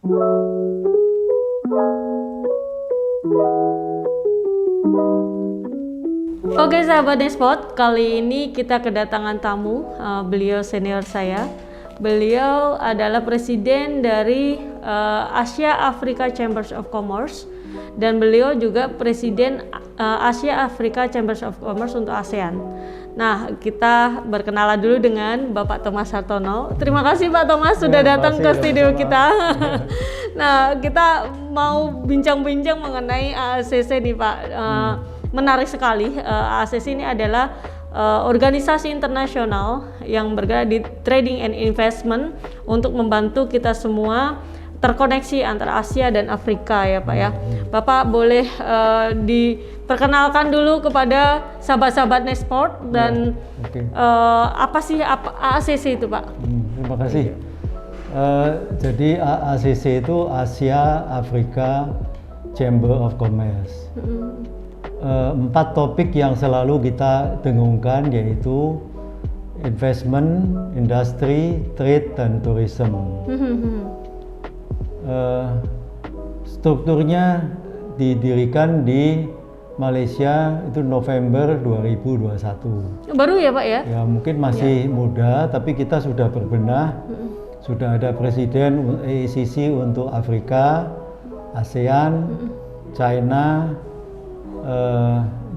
Oke sahabat Nespot, kali ini kita kedatangan tamu, beliau senior saya. Beliau adalah presiden dari Asia Africa Chambers of Commerce dan beliau juga presiden Asia Africa Chambers of Commerce untuk ASEAN. Nah, kita berkenalan dulu dengan Bapak Thomas Hartono. Terima kasih Pak Thomas sudah datang ke studio kita. Nah, kita mau bincang-bincang mengenai AACC nih Pak. Menarik sekali, AACC ini adalah organisasi internasional yang bergerak di trading and investment untuk membantu kita semua terkoneksi antara Asia dan Afrika ya Pak ya. Bapak boleh diperkenalkan dulu kepada sahabat-sahabat Nesport dan apa sih AACC itu Pak? Terima kasih. Jadi AACC itu Asia Africa Chamber of Commerce. 4 topik yang selalu kita dengungkan yaitu investment, industri, trade, dan tourism. Strukturnya didirikan di Malaysia itu November 2021. Baru ya Pak ya? Ya mungkin masih muda, tapi kita sudah berbenah. Sudah ada presiden AACC untuk Afrika, ASEAN, China,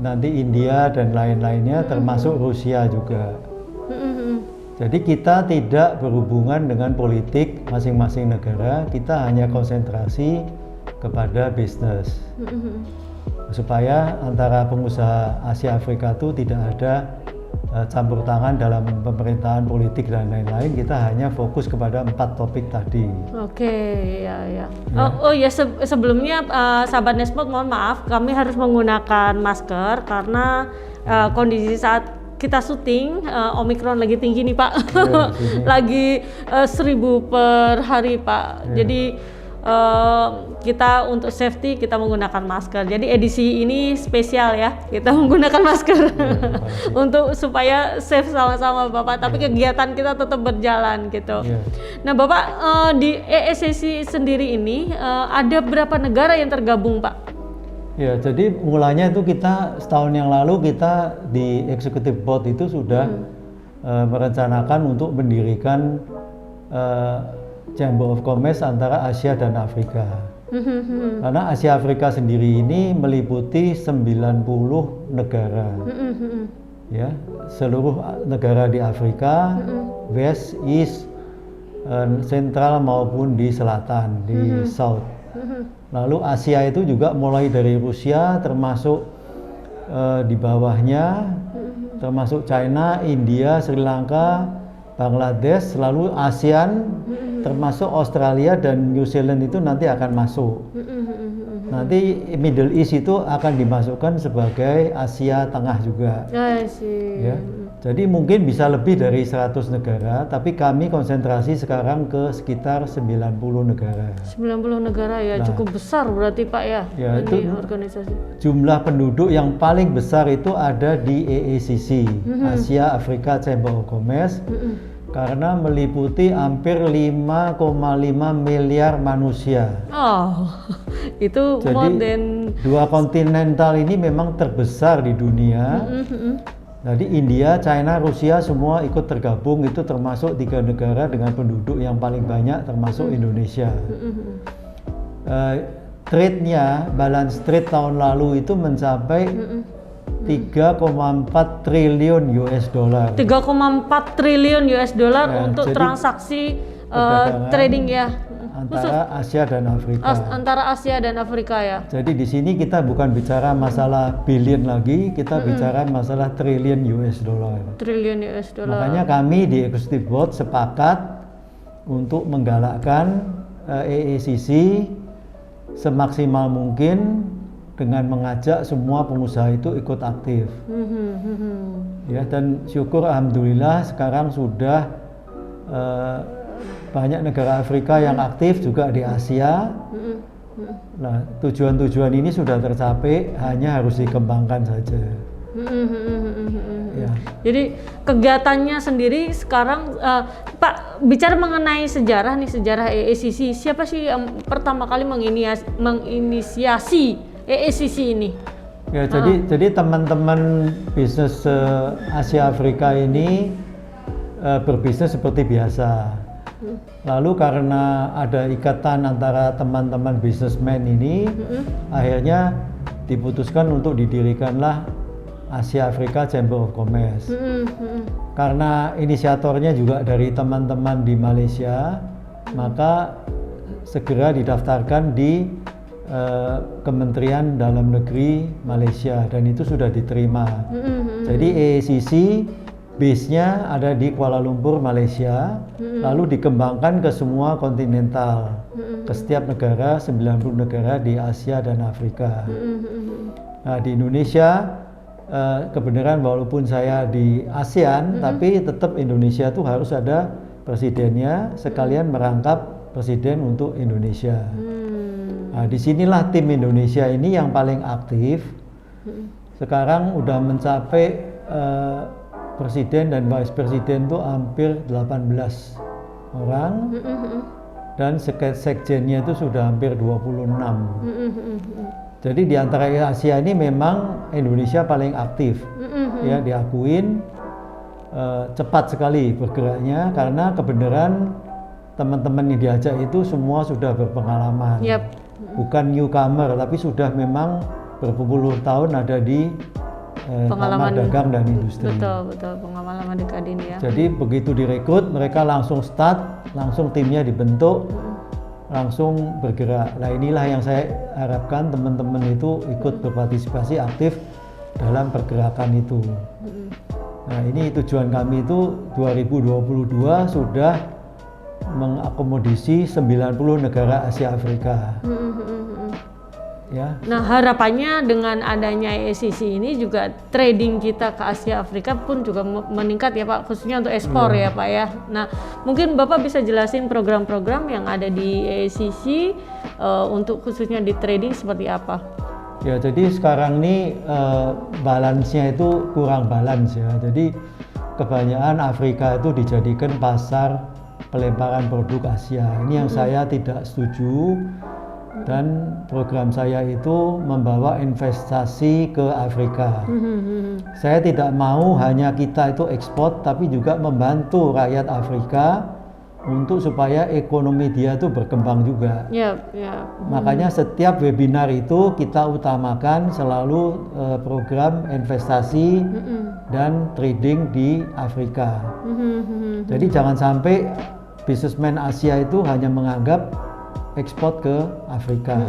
nanti India dan lain-lainnya, termasuk Rusia juga. Jadi kita tidak berhubungan dengan politik masing-masing negara, kita hanya konsentrasi kepada bisnis. Supaya antara pengusaha Asia Afrika itu tidak ada campur tangan dalam pemerintahan politik dan lain-lain, kita hanya fokus kepada 4 topik tadi. Oke, ya. Oh ya, sebelumnya sahabat Nespot mohon maaf, kami harus menggunakan masker karena kondisi saat kita syuting, Omikron lagi tinggi nih Pak. Lagi 1000 per hari Pak. Jadi kita untuk safety kita menggunakan masker. Jadi edisi ini spesial ya, kita menggunakan masker untuk supaya safe sama-sama Bapak. Tapi kegiatan kita tetap berjalan gitu. Nah Bapak, di AACC sendiri ini ada berapa negara yang tergabung Pak? Ya, jadi mulanya itu kita setahun yang lalu kita di Executive Board itu sudah merencanakan untuk mendirikan Chamber of Commerce antara Asia dan Afrika. Karena Asia Afrika sendiri ini meliputi 90 negara. Ya, seluruh negara di Afrika, West, East, Central maupun di selatan, di South. Lalu Asia itu juga mulai dari Rusia termasuk di bawahnya, termasuk China, India, Sri Lanka, Bangladesh, lalu ASEAN termasuk Australia dan New Zealand itu nanti akan masuk. Nanti Middle East itu akan dimasukkan sebagai Asia Tengah juga. Ya. Jadi mungkin bisa lebih dari 100 negara, tapi kami konsentrasi sekarang ke sekitar 90 negara. 90 negara ya, cukup besar berarti Pak ya, itu organisasi. Jumlah penduduk yang paling besar itu ada di AACC, Asia Africa Chamber of Commerce, karena meliputi hampir 5,5 miliar manusia. Oh, itu jadi more than... dua kontinental ini memang terbesar di dunia. Jadi India, China, Rusia semua ikut tergabung, itu termasuk 3 negara dengan penduduk yang paling banyak termasuk Indonesia. Trade-nya, balance trade tahun lalu itu mencapai 3,4 triliun US dollar. 3,4 triliun US dollar untuk transaksi trading ya. Antara Asia dan Afrika. Antara Asia dan Afrika ya. Jadi di sini kita bukan bicara masalah billion lagi, kita bicara masalah triliun US dollar. Triliun US dollar. Makanya kami di Executive Board sepakat untuk menggalakkan AACC semaksimal mungkin dengan mengajak semua pengusaha itu ikut aktif. Ya, dan syukur alhamdulillah sekarang sudah banyak negara Afrika yang aktif juga di Asia. Nah, tujuan-tujuan ini sudah tercapai, hanya harus dikembangkan saja. Ya. Jadi kegiatannya sendiri sekarang, Pak, bicara mengenai sejarah nih, sejarah EACC, siapa sih yang pertama kali menginisiasi EACC ini? Ya, jadi teman-teman bisnis Asia Afrika ini berbisnis seperti biasa. Lalu karena ada ikatan antara teman-teman bisnismen ini, akhirnya diputuskan untuk didirikanlah Asia Afrika Chamber of Commerce. Karena inisiatornya juga dari teman-teman di Malaysia, maka segera didaftarkan di Kementerian Dalam Negeri Malaysia dan itu sudah diterima. Jadi EACC base-nya ada di Kuala Lumpur, Malaysia, lalu dikembangkan ke semua kontinental, ke setiap negara, 90 negara di Asia dan Afrika. Nah, di Indonesia kebenaran walaupun saya di ASEAN, tapi tetap Indonesia tuh harus ada presidennya, sekalian merangkap presiden untuk Indonesia. Nah, disinilah tim Indonesia ini yang paling aktif. Sekarang udah mencapai presiden dan vice presiden tuh hampir 18 orang, dan sekjennya itu sudah hampir 26. Jadi di antara Asia ini memang Indonesia paling aktif, ya diakuin, cepat sekali bergeraknya karena kebenaran teman-teman yang diajak itu semua sudah berpengalaman, bukan newcomer tapi sudah memang berpuluh tahun ada di pengalaman dagang dan industri. Betul pengalaman di Kadin ya. Jadi begitu direkrut mereka langsung start, langsung timnya dibentuk, langsung bergerak. Nah inilah yang saya harapkan teman-teman itu ikut berpartisipasi aktif dalam pergerakan itu. Nah ini tujuan kami itu 2022 sudah mengakomodasi 90 negara Asia Afrika. Ya. Nah harapannya dengan adanya EACC ini juga trading kita ke Asia Afrika pun juga meningkat ya Pak, khususnya untuk ekspor ya Pak ya. Nah mungkin Bapak bisa jelasin program-program yang ada di EACC untuk khususnya di trading seperti apa? Ya jadi sekarang ini balance-nya itu kurang balance ya. Jadi kebanyakan Afrika itu dijadikan pasar pelemparan produk Asia. Ini yang saya tidak setuju. Dan program saya itu membawa investasi ke Afrika. Saya tidak mau hanya kita itu ekspor, tapi juga membantu rakyat Afrika untuk supaya ekonomi dia itu berkembang juga. Makanya setiap webinar itu kita utamakan selalu program investasi dan trading di Afrika. Jadi jangan sampai bisnismen Asia itu hanya menganggap ekspor ke Afrika.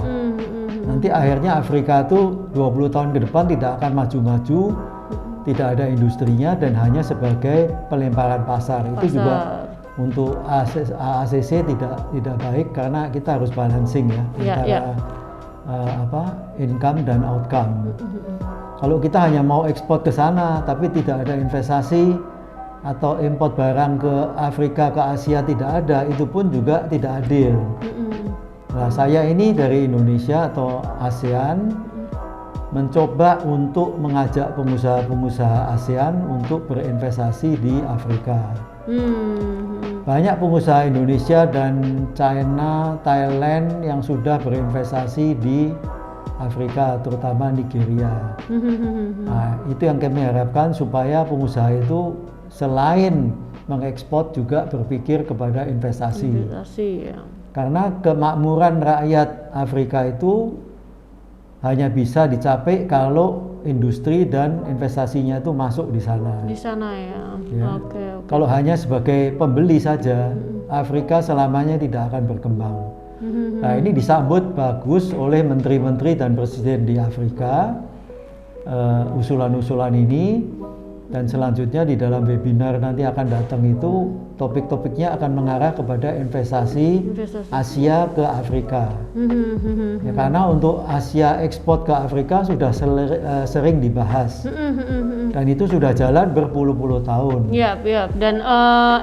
Nanti akhirnya Afrika itu 20 tahun ke depan tidak akan maju-maju, tidak ada industrinya dan hanya sebagai pelemparan pasar. Itu juga untuk AACC tidak baik karena kita harus balancing ya antara income dan outcome. Kalau kita hanya mau ekspor ke sana tapi tidak ada investasi atau import barang ke Afrika ke Asia tidak ada, itu pun juga tidak adil. Nah, saya ini dari Indonesia atau ASEAN mencoba untuk mengajak pengusaha-pengusaha ASEAN untuk berinvestasi di Afrika. Banyak pengusaha Indonesia dan China, Thailand yang sudah berinvestasi di Afrika, terutama Nigeria. Nah, itu yang kami harapkan supaya pengusaha itu selain mengekspor juga berpikir kepada investasi. Karena kemakmuran rakyat Afrika itu hanya bisa dicapai kalau industri dan investasinya itu masuk di sana. Di sana ya. Okay. Kalau hanya sebagai pembeli saja, Afrika selamanya tidak akan berkembang. Nah ini disambut bagus oleh menteri-menteri dan presiden di Afrika, usulan-usulan ini. Dan selanjutnya di dalam webinar nanti akan datang itu topik-topiknya akan mengarah kepada investasi Asia ke Afrika. Ya, karena untuk Asia ekspor ke Afrika sudah sering dibahas dan itu sudah jalan berpuluh-puluh tahun. Dan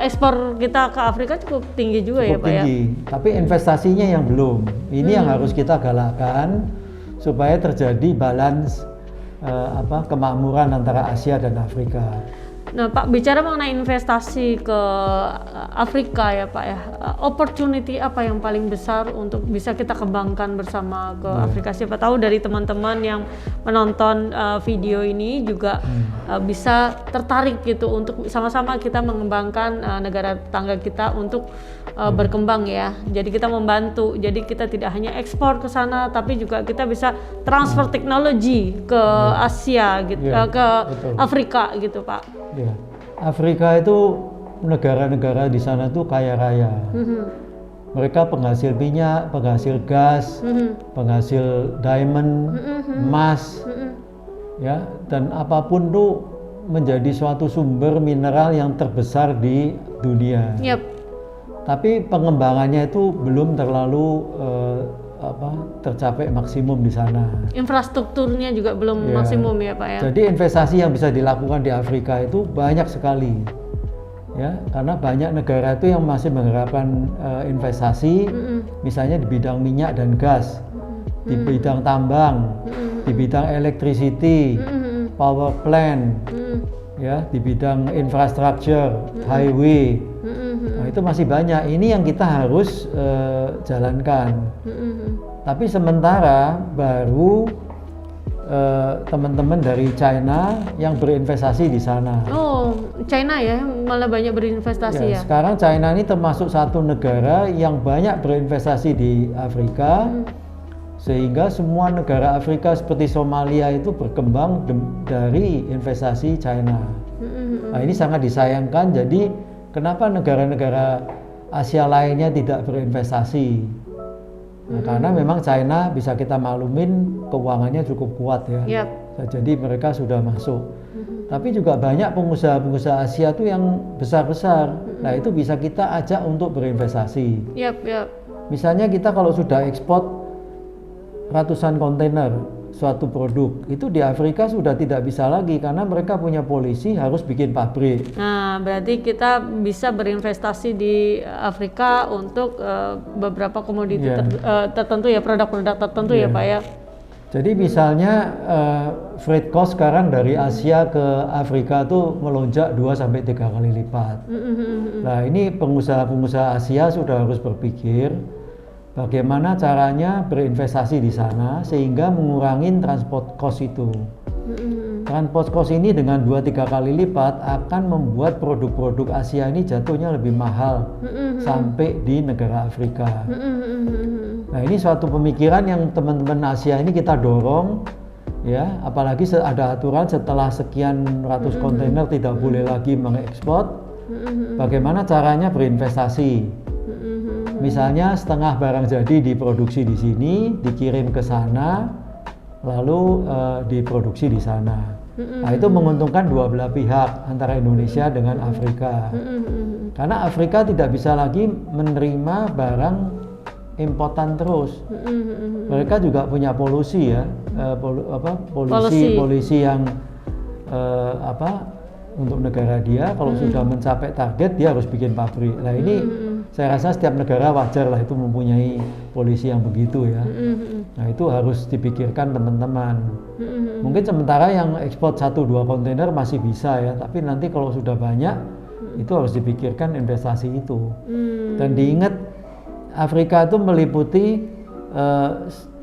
ekspor kita ke Afrika cukup tinggi juga cukup ya Pak tinggi. Tapi investasinya yang belum. Ini yang harus kita galakkan supaya terjadi balance kemakmuran antara Asia dan Afrika. Nah Pak, bicara mengenai investasi ke Afrika ya Pak ya, opportunity apa yang paling besar untuk bisa kita kembangkan bersama ke Afrika? Siapa tahu dari teman-teman yang menonton video ini juga bisa tertarik gitu untuk sama-sama kita mengembangkan negara tetangga kita untuk berkembang ya. Jadi kita membantu, jadi kita tidak hanya ekspor ke sana tapi juga kita bisa transfer teknologi ke Asia gitu, ke betul. Afrika gitu Pak. Ya, Afrika itu negara-negara di sana tuh kaya raya. Mereka penghasil minyak, penghasil gas, penghasil diamond, emas, ya, dan apapun tuh menjadi suatu sumber mineral yang terbesar di dunia. Yep. Tapi pengembangannya itu belum terlalu tercapai maksimum di sana. Infrastrukturnya juga belum maksimum ya Pak ya. Jadi investasi yang bisa dilakukan di Afrika itu banyak sekali, ya, karena banyak negara itu yang masih mengharapkan investasi, misalnya di bidang minyak dan gas, di bidang tambang, di bidang electricity, power plant, ya, di bidang infrastructure, highway. Nah, itu masih banyak. Ini yang kita harus jalankan. Tapi sementara baru teman-teman dari China yang berinvestasi di sana. Oh, China ya malah banyak berinvestasi ya. Sekarang China ini termasuk satu negara yang banyak berinvestasi di Afrika, sehingga semua negara Afrika seperti Somalia itu berkembang dari investasi China. Nah, ini sangat disayangkan. Jadi kenapa negara-negara Asia lainnya tidak berinvestasi? Nah, karena memang China bisa kita maklumin keuangannya cukup kuat ya. Jadi mereka sudah masuk. Tapi juga banyak pengusaha-pengusaha Asia tuh yang besar-besar. Nah, itu bisa kita ajak untuk berinvestasi. Misalnya kita kalau sudah ekspor ratusan kontainer suatu produk, itu di Afrika sudah tidak bisa lagi karena mereka punya polisi harus bikin pabrik. Nah, berarti kita bisa berinvestasi di Afrika untuk beberapa komoditi tertentu ya, produk-produk tertentu ya Pak ya. Jadi misalnya freight cost sekarang dari Asia ke Afrika tuh melonjak 2-3 kali lipat. Nah, ini pengusaha-pengusaha Asia sudah harus berpikir bagaimana caranya berinvestasi di sana sehingga mengurangi transport cost itu. Transport cost ini dengan 2-3 kali lipat akan membuat produk-produk Asia ini jatuhnya lebih mahal sampai di negara Afrika. Nah, ini suatu pemikiran yang teman-teman Asia ini kita dorong ya, apalagi ada aturan setelah sekian ratus kontainer tidak boleh lagi mengekspor. Bagaimana caranya berinvestasi? Misalnya setengah barang jadi diproduksi di sini, dikirim ke sana, lalu diproduksi di sana. Nah, itu menguntungkan dua belah pihak antara Indonesia dengan Afrika. Karena Afrika tidak bisa lagi menerima barang importan terus. Mereka juga punya polusi ya, polusi yang untuk negara dia. Kalau sudah mencapai target dia harus bikin pabrik. Nah, ini saya rasa setiap negara wajar lah itu mempunyai polisi yang begitu ya. Nah, itu harus dipikirkan teman-teman. Mungkin sementara yang ekspor 1-2 kontainer masih bisa ya, tapi nanti kalau sudah banyak itu harus dipikirkan investasi itu. Dan diingat Afrika itu meliputi 50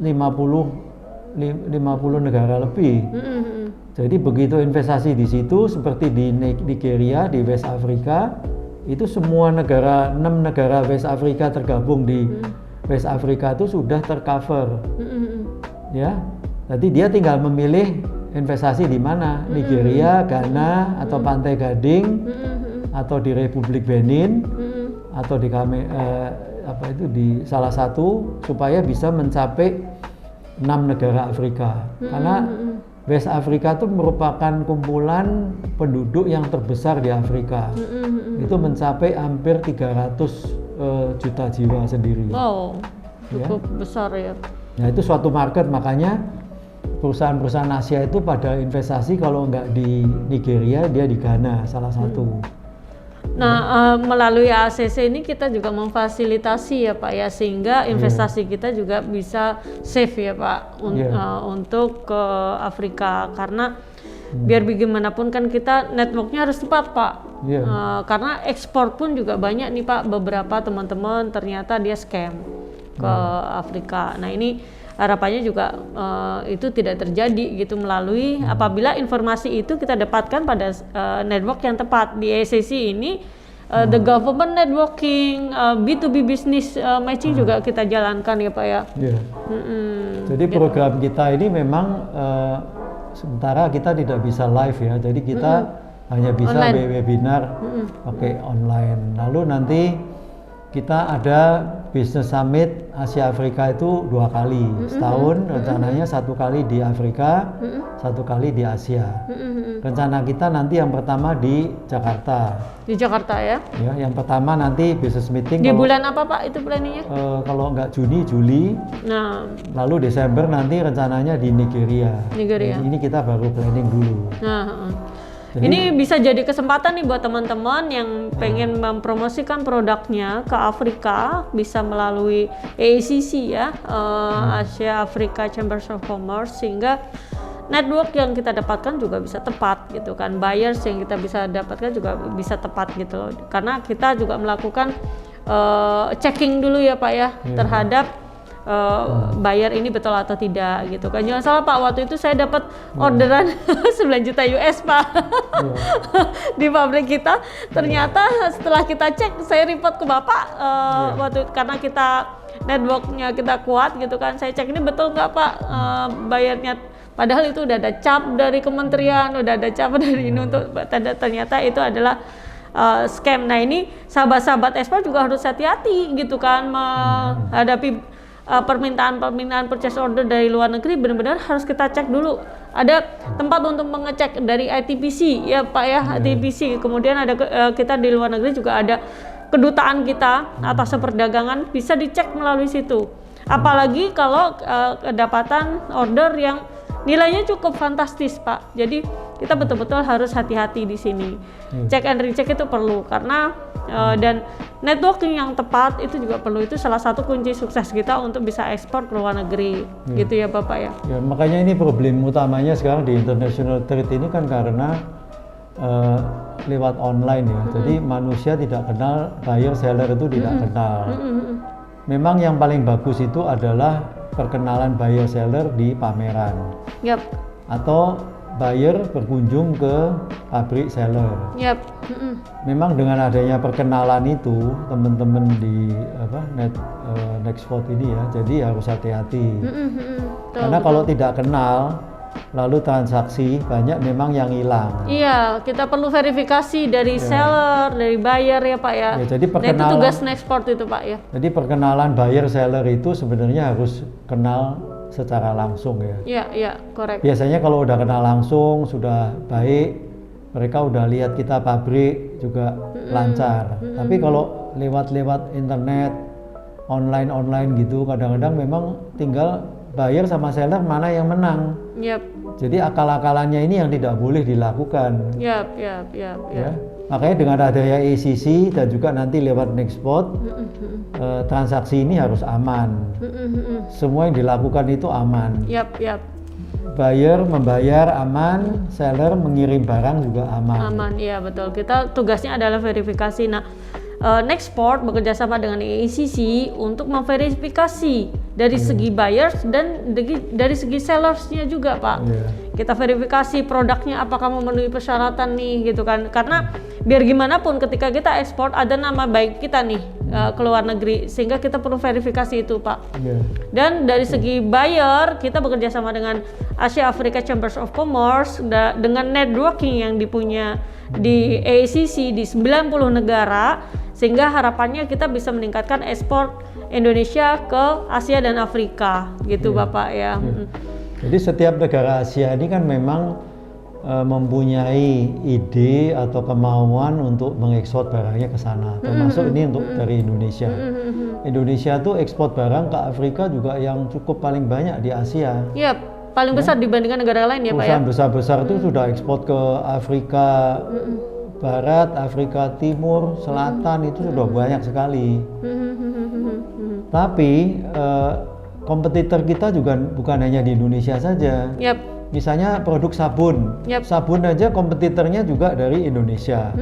negara lebih. Jadi begitu investasi di situ seperti di Nigeria, di West Africa, itu semua 6 negara West Africa tergabung di West Africa itu sudah tercover. Ya. Jadi dia tinggal memilih investasi di mana, Nigeria, Ghana, atau Pantai Gading, atau di Republik Benin, atau di salah satu supaya bisa mencapai 6 negara Afrika. Karena West Africa itu merupakan kumpulan penduduk yang terbesar di Afrika. Itu mencapai hampir 300 juta jiwa sendiri. Wow, cukup besar ya. Nah, itu suatu market, makanya perusahaan-perusahaan Asia itu pada investasi kalau nggak di Nigeria, dia di Ghana salah satu. Nah, melalui ACC ini kita juga memfasilitasi ya Pak ya, sehingga investasi kita juga bisa safe ya Pak untuk ke Afrika, karena biar bagaimanapun kan kita networknya harus tepat Pak. Karena ekspor pun juga banyak nih Pak, beberapa teman-teman ternyata dia scam ke Afrika. Nah ini harapannya juga itu tidak terjadi gitu, melalui apabila informasi itu kita dapatkan pada network yang tepat. Di ACC ini the government networking, B2B business matching juga kita jalankan ya Pak ya. Jadi program kita ini memang sementara kita tidak bisa live ya, jadi kita hanya bisa webinar pakai online. Lalu nanti kita ada Business Summit Asia Afrika itu 2 kali setahun, rencananya 1 kali di Afrika, 1 kali di Asia. Rencana kita nanti yang pertama di Jakarta. Di Jakarta ya? Ya, yang pertama nanti business meeting. Di bulan apa Pak itu planningnya? Kalau nggak Juni, Juli. Nah. Lalu Desember nanti rencananya di Nigeria. Nigeria. Ini kita baru planning dulu. Jadi, ini bisa jadi kesempatan nih buat teman-teman yang pengen mempromosikan produknya ke Afrika, bisa melalui AACC ya, Asia Africa Chambers of Commerce, sehingga network yang kita dapatkan juga bisa tepat gitu kan, buyers yang kita bisa dapatkan juga bisa tepat gitu loh. Karena kita juga melakukan checking dulu ya Pak ya, terhadap bayar ini betul atau tidak gitu kan. Jangan salah Pak, waktu itu saya dapat orderan 9 juta US Pak di pabrik kita. Ternyata setelah kita cek, saya report ke Bapak waktu karena kita networknya kita kuat gitu kan, saya cek ini betul nggak Pak bayarnya, padahal itu udah ada cap dari kementerian, udah ada cap dari ini, untuk ternyata itu adalah scam. Nah ini sahabat-sahabat ekspor juga harus hati-hati gitu kan, menghadapi permintaan purchase order dari luar negeri. Benar-benar harus kita cek dulu. Ada tempat untuk mengecek dari ITPC ya Pak ya, ITPC. Kemudian ada kita di luar negeri juga ada kedutaan kita atas perdagangan, bisa dicek melalui situ. Apalagi kalau kedapatan order yang nilainya cukup fantastis Pak. Jadi kita betul-betul harus hati-hati di sini. Check and recheck itu perlu, karena dan networking yang tepat itu juga perlu. Itu salah satu kunci sukses kita untuk bisa ekspor ke luar negeri. Gitu ya Bapak ya. Ya makanya ini problem utamanya sekarang di international trade ini kan karena lewat online ya. Jadi manusia tidak kenal, buyer seller itu tidak kenal. Memang yang paling bagus itu adalah perkenalan buyer seller di pameran. Atau buyer berkunjung ke pabrik seller. Memang dengan adanya perkenalan itu, teman-teman di Nexport ini ya, jadi harus hati-hati. Karena kalau tidak kenal, lalu transaksi banyak memang yang hilang. Iya, kita perlu verifikasi dari seller, dari buyer ya Pak ya. Jadi perkenalan, nah, itu tugas Nexport itu Pak ya. Jadi perkenalan buyer seller itu sebenarnya harus kenal secara langsung ya. Iya, korek. Biasanya kalau udah kenal langsung, sudah baik, mereka udah lihat kita pabrik juga lancar. Tapi kalau lewat internet, online gitu, kadang-kadang memang tinggal buyer sama seller mana yang menang. Jadi akal-akalannya ini yang tidak boleh dilakukan. Ya. Makanya dengan adanya ACC dan juga nanti lewat Nexport, transaksi ini harus aman. Semua yang dilakukan itu aman. Buyer membayar aman, seller mengirim barang juga aman. Aman, iya betul. Kita tugasnya adalah verifikasi. Nah, Nexport bekerja sama dengan ACC untuk memverifikasi dari segi buyers dan dari segi sellersnya juga Pak. Kita verifikasi produknya apakah memenuhi persyaratan nih gitu kan. Karena biar gimana pun ketika kita ekspor ada nama baik kita nih ke luar negeri, sehingga kita perlu verifikasi itu Pak. Dan dari segi buyer kita bekerja sama dengan Asia Africa Chambers of Commerce dengan networking yang dipunya di ACC di 90 negara, sehingga harapannya kita bisa meningkatkan ekspor Indonesia ke Asia dan Afrika gitu Bapak ya. Jadi setiap negara Asia ini kan memang mempunyai ide atau kemauan untuk mengekspor barangnya ke sana, termasuk ini untuk dari Indonesia. Indonesia tuh ekspor barang ke Afrika juga yang cukup paling banyak di Asia. Paling besar dibandingkan negara lain ya Pak ya. Perusahaan besar-besar itu sudah ekspor ke Afrika Barat, Afrika Timur, Selatan itu sudah banyak sekali. Tapi kompetitor kita juga bukan hanya di Indonesia saja. Misalnya produk sabun, sabun aja kompetitornya juga dari Indonesia.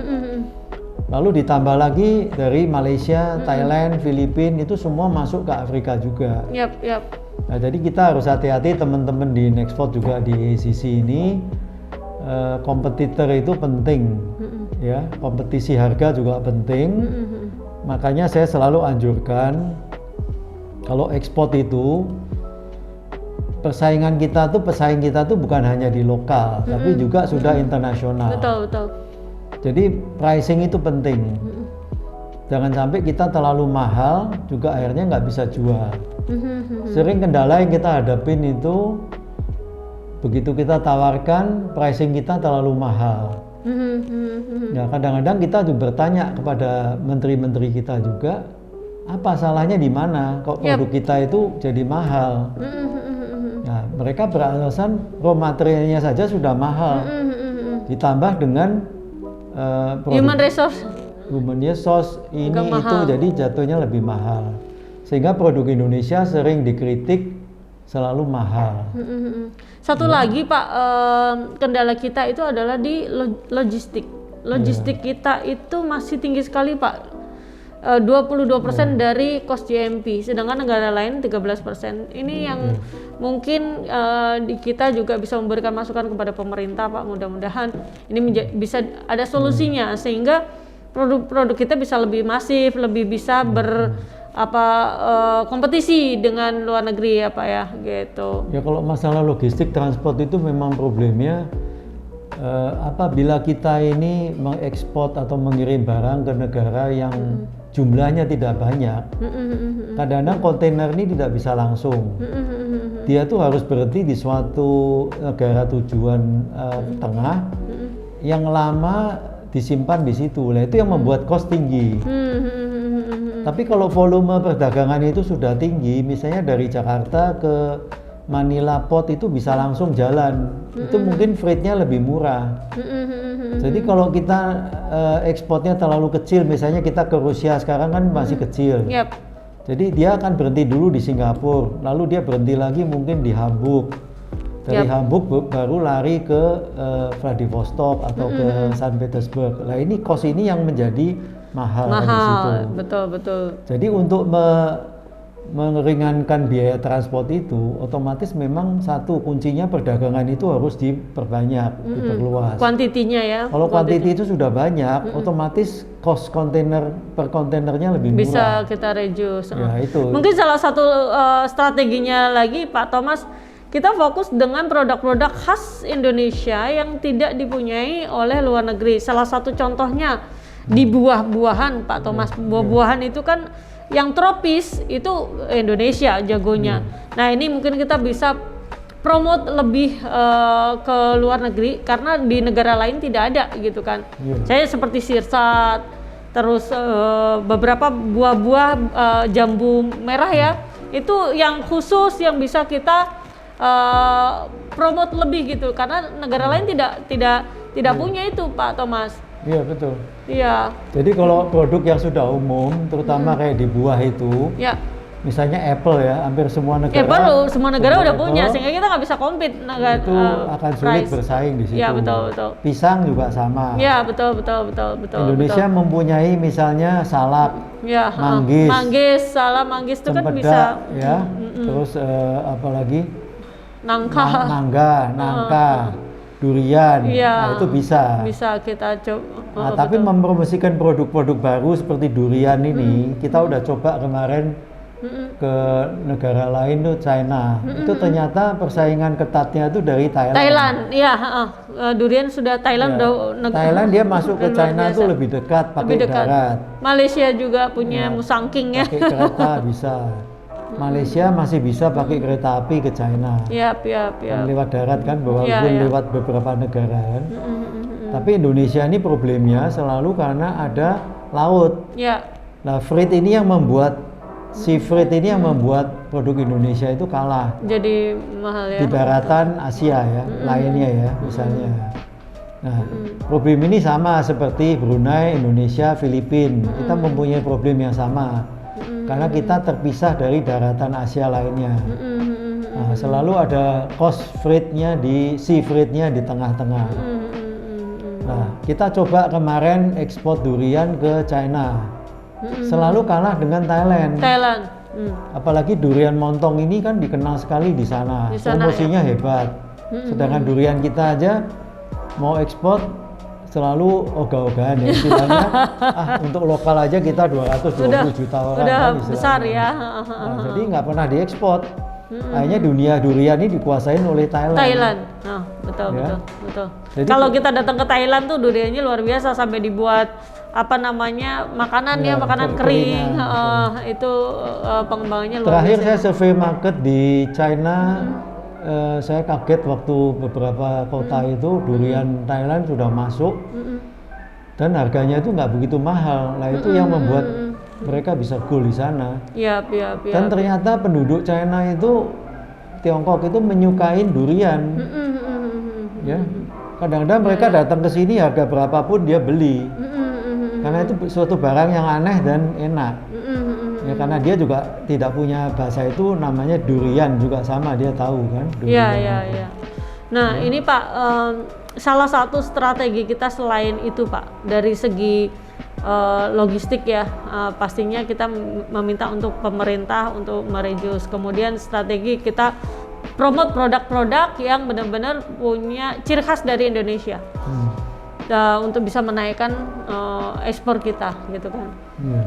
Lalu ditambah lagi dari Malaysia, Thailand, Filipina, itu semua masuk ke Afrika juga. Nah, jadi kita harus hati-hati teman-teman di Nexport juga di ACC ini. Kompetitor itu penting, ya, kompetisi harga juga penting. Makanya saya selalu anjurkan kalau ekspor itu pesaing kita tuh bukan hanya di lokal, tapi juga sudah internasional. Betul. Jadi pricing itu penting. Jangan sampai kita terlalu mahal juga akhirnya nggak bisa jual. Sering kendala yang kita hadapin itu begitu kita tawarkan pricing kita terlalu mahal. Ya, kadang-kadang kita juga bertanya kepada menteri-menteri kita juga, apa salahnya di mana kok produk kita itu jadi mahal. Nah, mereka beralasan raw materialnya saja sudah mahal, ditambah dengan human resource ini itu jadi jatuhnya lebih mahal, sehingga produk Indonesia sering dikritik selalu mahal. Satu lagi Pak, kendala kita itu adalah di logistik. Logistik kita itu masih tinggi sekali Pak. 22% dari cost GMP, sedangkan negara lain 13%. Ini yang mungkin di kita juga bisa memberikan masukan kepada pemerintah Pak. Mudah-mudahan ini bisa ada solusinya sehingga produk-produk kita bisa lebih masif, lebih bisa kompetisi dengan luar negeri ya Pak ya, gitu. Ya, kalau masalah logistik transport itu memang problemnya apabila kita ini mengekspor atau mengirim barang ke negara yang jumlahnya tidak banyak, kadang-kadang kontainer ini tidak bisa langsung. Dia tuh harus berhenti di suatu negara tujuan tengah yang lama disimpan di situ. Nah, itu yang membuat cost tinggi. Tapi kalau volume perdagangan itu sudah tinggi, misalnya dari Jakarta ke Manila Port itu bisa langsung jalan, itu mungkin freight-nya lebih murah. Jadi kalau kita ekspornya terlalu kecil, misalnya kita ke Rusia sekarang kan masih kecil. Jadi dia akan berhenti dulu di Singapura, lalu dia berhenti lagi mungkin di Hamburg. Dari Hamburg baru lari ke Vladivostok atau ke Saint Petersburg. Nah, ini cost ini yang menjadi mahal di situ. Betul. Jadi untuk meringankan biaya transport itu, otomatis memang satu kuncinya perdagangan itu harus diperbanyak, diperluas. Kuantitinya ya. Kalau kuantiti itu sudah banyak, otomatis cost kontainer per kontainernya lebih murah. Bisa kita reduce. Ya, itu. Mungkin salah satu strateginya lagi Pak Thomas, kita fokus dengan produk-produk khas Indonesia yang tidak dipunyai oleh luar negeri. Salah satu contohnya di buah-buahan Pak Thomas. Buah-buahan itu kan yang tropis itu Indonesia jagonya. Nah, ini mungkin kita bisa promote lebih ke luar negeri karena di negara lain tidak ada gitu kan. Saya seperti sirsat, terus beberapa buah-buah jambu merah ya, itu yang khusus yang bisa kita promote lebih gitu karena negara lain tidak punya itu Pak Thomas. Iya, betul. Iya. Jadi kalau produk yang sudah umum, terutama kayak di buah itu, misalnya Apple ya, hampir semua negara. Apple semua negara udah punya, sehingga kita nggak bisa compete. Itu akan sulit bersaing di situ. Iya, betul. Pisang juga sama. Iya, betul. Indonesia mempunyai misalnya salak, manggis, manggis itu kan bisa. Ya, terus apalagi? Nangka. Durian, nah itu bisa kita coba. Nah, tapi mempromosikan produk-produk baru seperti durian ini, kita udah coba kemarin ke negara lain tuh China. Itu ternyata persaingan ketatnya itu dari Thailand. Iya, durian sudah Thailand Thailand dia masuk ke China itu lebih dekat pakai darat. Malaysia juga punya Musangking ya. Pakai kereta bisa. Malaysia masih bisa pakai kereta api ke China. Lewat darat kan, walaupun lewat beberapa negara kan. Tapi Indonesia ini problemnya selalu karena ada laut. Nah, freight ini yang membuat produk Indonesia itu kalah. Jadi mahal ya. Di daratan Asia ya, lainnya ya misalnya. Nah, problem ini sama seperti Brunei, Indonesia, Filipina. Kita mempunyai problem yang sama karena kita terpisah dari daratan Asia lainnya. Nah, selalu ada coast freight-nya sea freight-nya di tengah-tengah. Nah, kita coba kemarin ekspor durian ke China, selalu kalah dengan Thailand. Apalagi durian montong ini kan dikenal sekali di sana, promosinya hebat. Sedangkan durian kita aja mau ekspor selalu ogah-ogahan ya istilahnya. Untuk lokal aja kita 220 juta orang. Udah kan besar ya. Nah, jadi nggak pernah diekspor. Akhirnya dunia durian ini dikuasain oleh Thailand. Betul. Jadi, kalau kita datang ke Thailand tuh duriannya luar biasa, sampai dibuat makanan makanan kering. Itu pengembangannya luar terakhir biasa. saya survei market di China, saya kaget waktu beberapa kota itu durian Thailand sudah masuk dan harganya itu nggak begitu mahal. Nah itu yang membuat mereka bisa goal di sana. Dan ternyata penduduk China itu, Tiongkok itu menyukain durian. Ya, kadang-kadang mereka datang ke sini harga berapapun dia beli. Karena itu suatu barang yang aneh dan enak. Ya, karena dia juga tidak punya bahasa itu namanya durian juga sama, dia tahu kan. Iya. Nah, ini Pak, salah satu strategi kita selain itu Pak, dari segi logistik ya, pastinya kita meminta untuk pemerintah untuk mereduce. Kemudian strategi kita promote produk-produk yang benar-benar punya ciri khas dari Indonesia. Untuk bisa menaikkan ekspor kita gitu kan.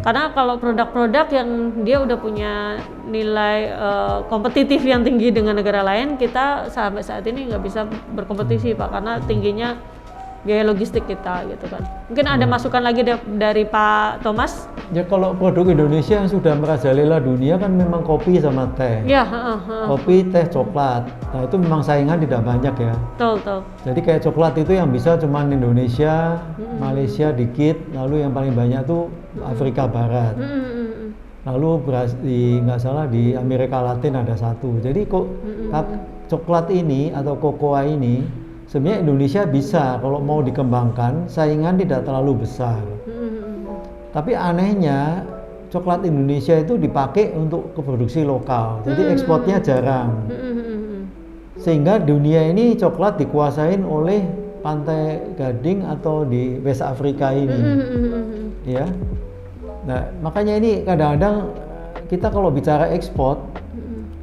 Karena kalau produk-produk yang dia udah punya nilai kompetitif yang tinggi dengan negara lain, kita sampai saat ini nggak bisa berkompetisi Pak, karena tingginya biaya logistik kita gitu kan. Mungkin ada masukan lagi dari Pak Thomas? Ya, kalau produk Indonesia yang sudah merajalela dunia kan memang kopi sama teh. Kopi, teh, coklat. Nah itu memang saingan tidak banyak ya. Betul. Jadi kayak coklat itu yang bisa cuman Indonesia, Malaysia dikit, lalu yang paling banyak tuh Afrika Barat. Lalu nggak salah di Amerika Latin ada satu. Jadi kok coklat ini atau kokoa ini sebenarnya Indonesia bisa kalau mau dikembangkan, saingan tidak terlalu besar. Tapi anehnya coklat Indonesia itu dipakai untuk produksi lokal, jadi ekspornya jarang. Sehingga dunia ini coklat dikuasain oleh Pantai Gading atau di West Africa ini. Ya. Nah, makanya ini kadang-kadang kita kalau bicara ekspor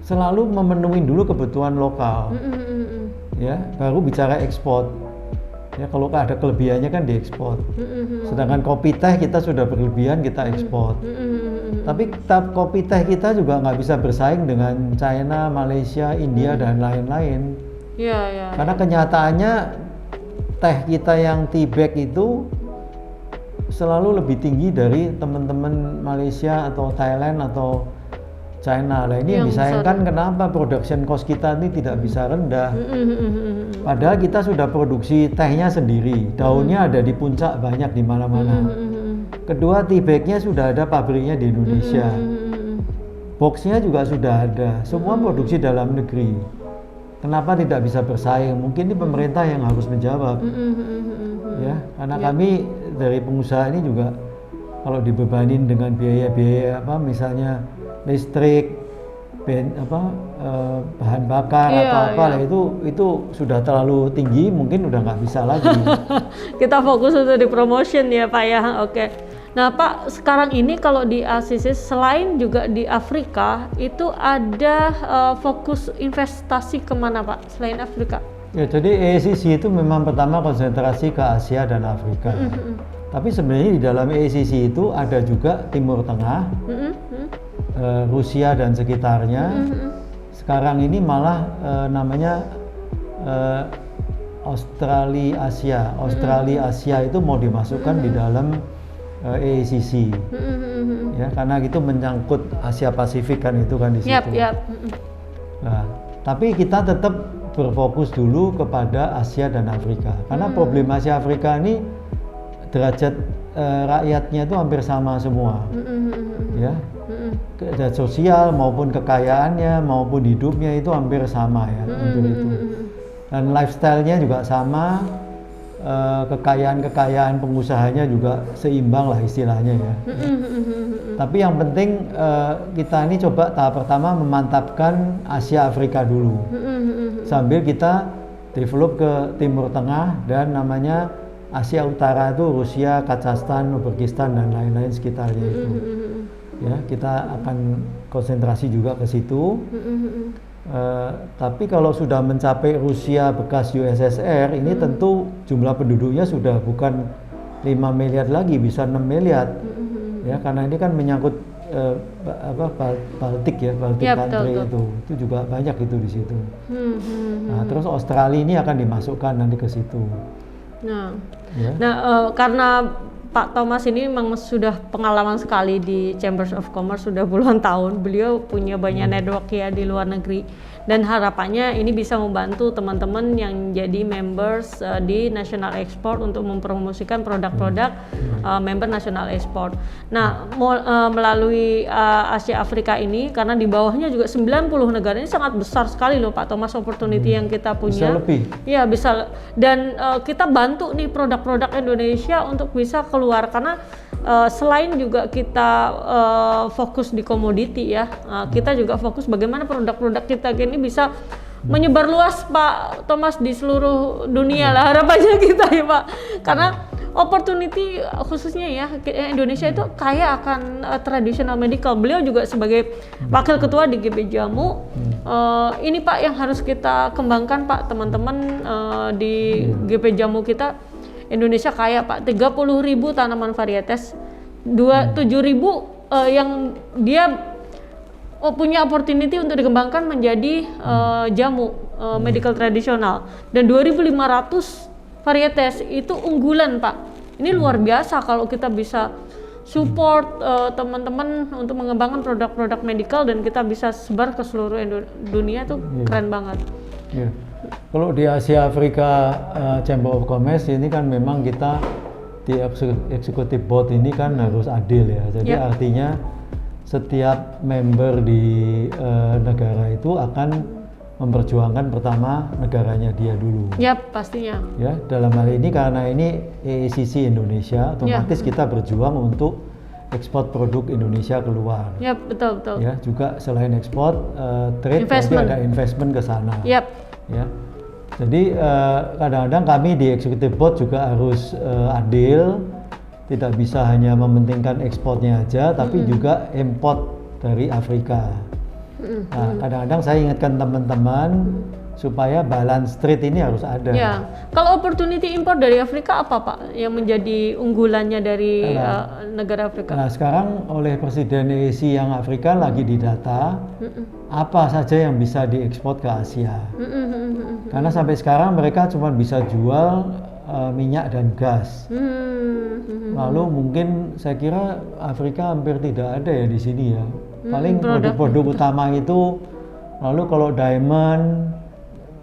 selalu memenuhi dulu kebutuhan lokal. Ya, baru bicara ekspor. Ya, kalau ada kelebihannya kan diekspor. Sedangkan kopi teh kita sudah berlebihan, kita ekspor. Tapi kopi teh kita juga nggak bisa bersaing dengan China, Malaysia, India dan lain-lain. Karena kenyataannya teh kita yang tea bag itu selalu lebih tinggi dari teman-teman Malaysia atau Thailand atau China. Nah ini yang disayangkan, kenapa production cost kita ini tidak bisa rendah. Padahal kita sudah produksi tehnya sendiri, daunnya ada di puncak banyak di mana-mana. Kedua, tea bagnya sudah ada pabriknya di Indonesia. Boxnya juga sudah ada, semua produksi dalam negeri. Kenapa tidak bisa bersaing? Mungkin ini pemerintah yang harus menjawab. Ya, karena kami dari pengusaha ini juga kalau dibebanin dengan biaya-biaya misalnya listrik, bahan bakar lah itu sudah terlalu tinggi, mungkin udah nggak bisa lagi. Kita fokus untuk di promotion ya Pak ya. Oke. Nah Pak, sekarang ini kalau di ACC selain juga di Afrika itu ada fokus investasi kemana Pak selain Afrika? Ya, jadi ACC itu memang pertama konsentrasi ke Asia dan Afrika. Tapi sebenarnya di dalam ACC itu ada juga Timur Tengah, Rusia dan sekitarnya. Sekarang ini malah namanya Australia Asia itu mau dimasukkan di dalam ACC. Ya, karena itu menyangkut Asia Pasifik kan itu kan di situ. Nah, tapi kita tetap berfokus dulu kepada Asia dan Afrika. Karena problem Asia Afrika ini derajat rakyatnya itu hampir sama semua. Ya. Derajat sosial maupun kekayaannya maupun hidupnya itu hampir sama ya, hampir itu. Dan lifestyle-nya juga sama. kekayaan pengusahanya juga seimbang lah istilahnya ya. Tapi yang penting kita ini coba tahap pertama memantapkan Asia Afrika dulu, sambil kita develop ke Timur Tengah dan namanya Asia Utara itu Rusia, Kazakhstan, Uzbekistan dan lain-lain sekitarnya itu. Ya, kita akan konsentrasi juga ke situ. Tapi kalau sudah mencapai Rusia bekas USSR ini tentu jumlah penduduknya sudah bukan 5 miliar lagi, bisa 6 miliar. Ya, karena ini kan menyangkut Baltik ya, Baltik country itu juga banyak itu di situ. Nah, terus Australia ini akan dimasukkan nanti ke situ. Nah, karena Pak Thomas ini memang sudah pengalaman sekali di Chambers of Commerce, sudah puluhan tahun. Beliau punya banyak network ya di luar negeri. Dan harapannya ini bisa membantu teman-teman yang jadi members di National Export untuk mempromosikan produk-produk member National Export. Nah, melalui Asia Afrika ini, karena di bawahnya juga 90 negara, ini sangat besar sekali loh Pak Thomas opportunity yang kita punya. Bisa lebih. Iya bisa, dan kita bantu nih produk-produk Indonesia untuk bisa keluar, karena selain juga kita fokus di komoditi ya, kita juga fokus bagaimana produk-produk kita ini bisa menyebar luas Pak Thomas di seluruh dunia lah harapannya kita ya Pak, karena opportunity khususnya ya Indonesia itu kaya akan traditional medical. Beliau juga sebagai wakil ketua di GP Jamu, ini Pak yang harus kita kembangkan Pak, teman-teman di GP Jamu kita. Indonesia kaya Pak, 30.000 tanaman varietes, 7.000 yang dia punya opportunity untuk dikembangkan menjadi jamu medical tradisional, dan 2.500 varietes itu unggulan Pak. Ini luar biasa kalau kita bisa support teman-teman untuk mengembangkan produk-produk medical dan kita bisa sebar ke seluruh dunia tuh keren banget. Yeah. Kalau di Asia Afrika Chamber of Commerce ini kan memang kita di executive board ini kan harus adil ya. Jadi artinya setiap member di negara itu akan memperjuangkan pertama negaranya dia dulu. Yap, pastinya. Ya, dalam hal ini karena ini AACC Indonesia, otomatis kita berjuang untuk ekspor produk Indonesia keluar. Yap, betul. Ya, juga selain ekspor, trade nanti ada investment ke sana. Yap. Ya, jadi kadang-kadang kami di executive board juga harus adil, tidak bisa hanya mementingkan ekspornya aja, tapi juga import dari Afrika. Nah, kadang-kadang saya ingatkan teman-teman supaya balance trade ini harus ada. Ya, kalau opportunity import dari Afrika apa Pak yang menjadi unggulannya dari negara Afrika? Nah, sekarang oleh Presiden AAC yang Afrika lagi didata apa saja yang bisa diekspor ke Asia. Karena sampai sekarang mereka cuma bisa jual minyak dan gas. Lalu mungkin saya kira Afrika hampir tidak ada ya di sini ya. Paling produk-produk utama itu, lalu kalau diamond,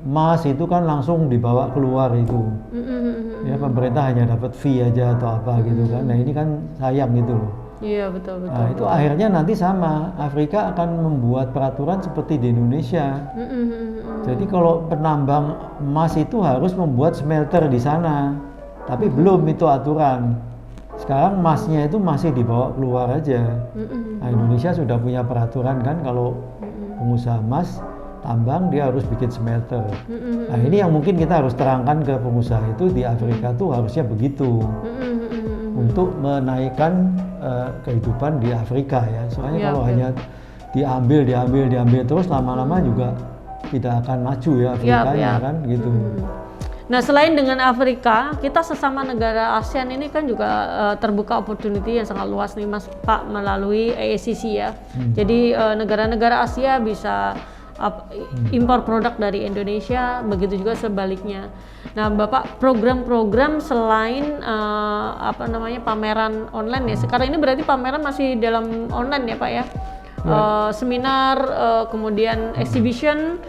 emas itu kan langsung dibawa keluar itu. Ya, pemerintah hanya dapat fee aja atau apa gitu kan. Nah, ini kan sayang gitu loh. Iya, betul. Nah, itu akhirnya nanti sama, Afrika akan membuat peraturan seperti di Indonesia. Jadi kalau penambang emas itu harus membuat smelter di sana. Tapi belum itu aturan. Sekarang emasnya itu masih dibawa keluar aja. Nah, Indonesia sudah punya peraturan kan, kalau pengusaha emas tambang dia harus bikin smelter. Nah, ini yang mungkin kita harus terangkan ke pengusaha itu di Afrika tuh harusnya begitu. Untuk menaikkan kehidupan di Afrika ya. Soalnya kalau hanya diambil terus lama-lama juga tidak akan maju ya Afrikanya kan gitu. Nah, selain dengan Afrika, kita sesama negara ASEAN ini kan juga terbuka opportunity yang sangat luas nih Mas Pak melalui AACC ya. Jadi negara-negara Asia bisa impor produk dari Indonesia, begitu juga sebaliknya. Nah, Bapak, program-program selain pameran online ya. Sekarang ini berarti pameran masih dalam online ya Pak ya. Seminar, kemudian exhibition.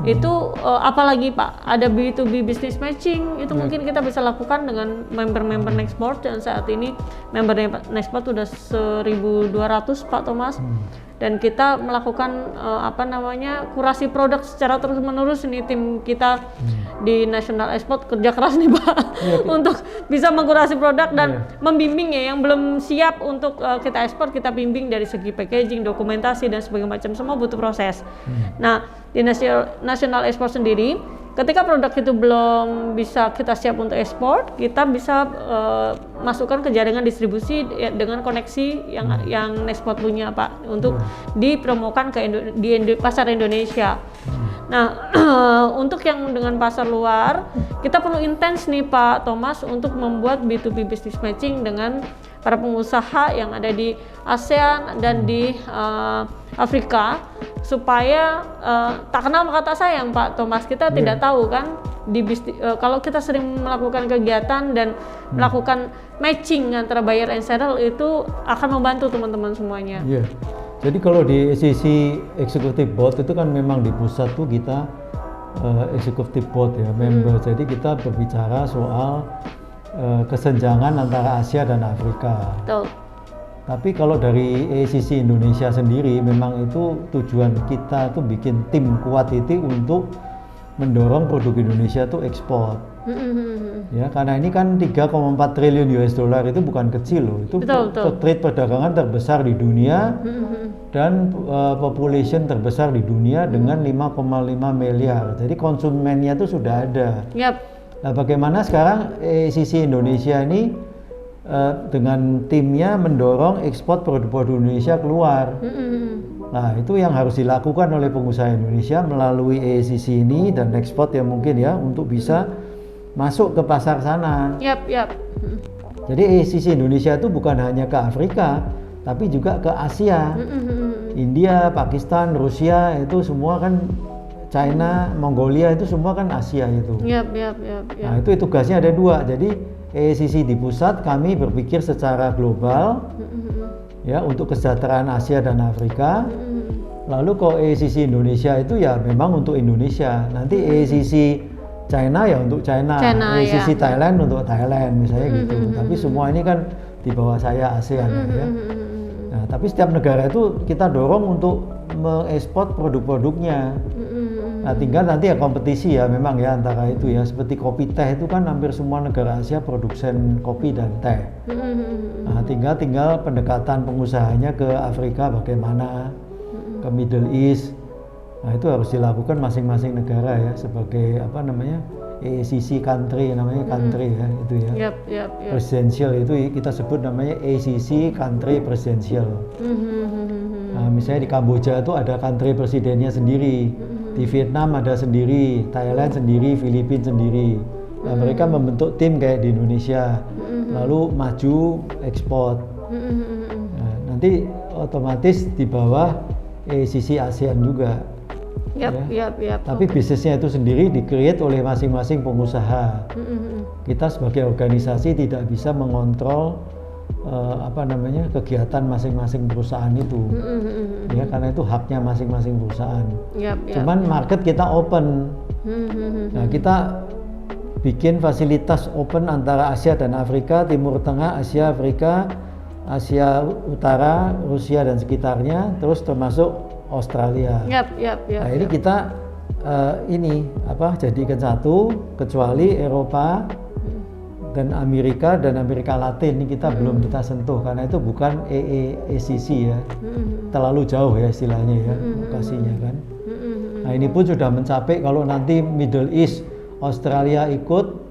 Itu apalagi Pak, ada B2B business matching itu mungkin kita bisa lakukan dengan member-member Nexport, dan saat ini member Nexport sudah 1.200 Pak Thomas. dan kita melakukan kurasi produk secara terus-menerus. Ini tim kita di National Export kerja keras nih Pak untuk bisa mengkurasi produk dan membimbing ya yang belum siap untuk kita ekspor, kita bimbing dari segi packaging, dokumentasi dan sebagainya macam, semua butuh proses. Nah, di National Export sendiri, ketika produk itu belum bisa kita siap untuk ekspor, kita bisa masukkan ke jaringan distribusi dengan koneksi yang Nexport punya Pak, untuk dipromokan di pasar Indonesia. Nah, untuk yang dengan pasar luar, kita perlu intens nih Pak Thomas untuk membuat B2B business matching dengan para pengusaha yang ada di ASEAN dan di Afrika, supaya tak kenal maka tak sayang Pak Thomas. Kita tidak tahu kan kalau kita sering melakukan kegiatan dan melakukan matching antara buyer and seller, itu akan membantu teman-teman semuanya. Jadi kalau di sisi executive board itu kan memang di pusat tuh kita executive board ya, member. Jadi kita berbicara soal kesenjangan antara Asia dan Afrika. Betul. Tapi kalau dari sisi Indonesia sendiri, memang itu tujuan kita tuh bikin tim kuat itu untuk mendorong produk Indonesia tuh ekspor. Ya, karena ini kan 3,4 triliun US dollar itu bukan kecil loh. Itu trade perdagangan terbesar di dunia dan population terbesar di dunia dengan 5,5 miliar. Jadi konsumennya itu sudah ada. Nah, bagaimana sekarang sisi Indonesia ini dengan timnya mendorong ekspor produk-produk Indonesia keluar. Nah, itu yang harus dilakukan oleh pengusaha Indonesia melalui AACC ini dan ekspor yang mungkin ya untuk bisa masuk ke pasar sana. Jadi AACC Indonesia itu bukan hanya ke Afrika, tapi juga ke Asia. India, Pakistan, Rusia itu semua kan, China, Mongolia itu semua kan Asia itu. Nah, itu tugasnya ada dua. Jadi AACC di pusat, kami berpikir secara global ya untuk kesejahteraan Asia dan Afrika. Lalu kalau AACC Indonesia itu ya memang untuk Indonesia. Nanti AACC China ya untuk China, AACC Thailand untuk Thailand misalnya gitu. Tapi semua ini kan di bawah saya ASEAN ya. Nah, tapi setiap negara itu kita dorong untuk mengekspor produk-produknya. Nah, tinggal nanti ya kompetisi ya memang ya antara itu ya, seperti kopi teh itu kan hampir semua negara Asia produsen kopi dan teh. Nah, tinggal pendekatan pengusahanya ke Afrika bagaimana, ke Middle East. Nah, itu harus dilakukan masing-masing negara ya sebagai AACC country, namanya country ya itu ya. Presidential itu kita sebut namanya AACC country presidential. Nah, misalnya di Kamboja itu ada country presidennya sendiri. Di Vietnam ada sendiri, Thailand sendiri, Filipina sendiri. Nah, mereka membentuk tim kayak di Indonesia, lalu maju ekspor. Nah, nanti otomatis di bawah AACC ASEAN juga. Tapi bisnisnya itu sendiri di-create oleh masing-masing pengusaha. Kita sebagai organisasi tidak bisa mengontrol kegiatan masing-masing perusahaan itu. Ya, karena itu haknya masing-masing perusahaan. Cuman market kita open. Nah, kita bikin fasilitas open antara Asia dan Afrika, Timur Tengah, Asia, Afrika, Asia Utara, Rusia dan sekitarnya, terus termasuk Australia. Nah, ini kita jadikan satu, kecuali Eropa dan Amerika Latin ini kita belum kita sentuh karena itu bukan AACC ya. Terlalu jauh ya istilahnya ya lokasinya kan. Nah, ini pun sudah mencapai kalau nanti Middle East, Australia ikut,